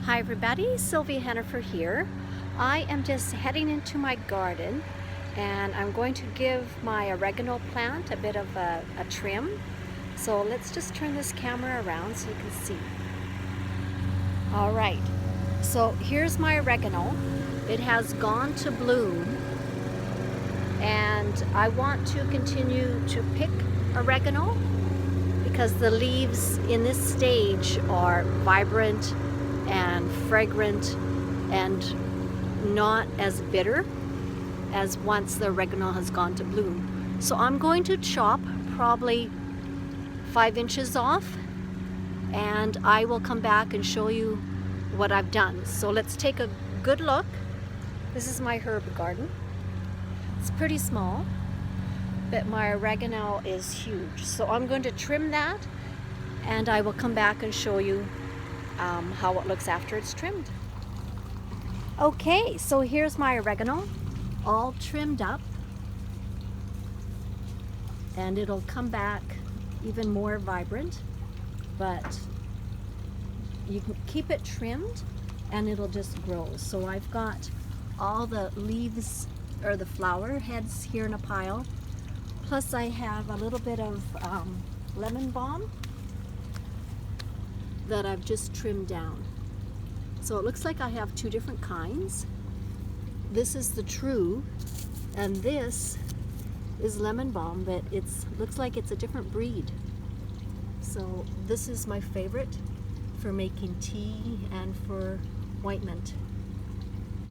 Hi everybody, Sylvia Hennifer here. I am just heading into my garden and I'm going to give my oregano plant a bit of a trim. So let's just turn this camera around so you can see. Alright, so here's my oregano. It has gone to bloom and I want to continue to pick oregano because the leaves in this stage are vibrant and fragrant and not as bitter as once the oregano has gone to bloom. So I'm going to chop probably 5 inches off and I will come back and show you what I've done. So let's take a good look. This is my herb garden. It's pretty small, but my oregano is huge. So I'm going to trim that and I will come back and show you how it looks after it's trimmed. Okay, so here's my oregano all trimmed up and it'll come back even more vibrant, but you can keep it trimmed and it'll just grow. So I've got all the leaves or the flower heads here in a pile, plus I have a little bit of lemon balm that I've just trimmed down. So it looks like I have 2 different kinds. This is the true, and this is lemon balm, but it looks like it's a different breed. So this is my favorite for making tea and for ointment.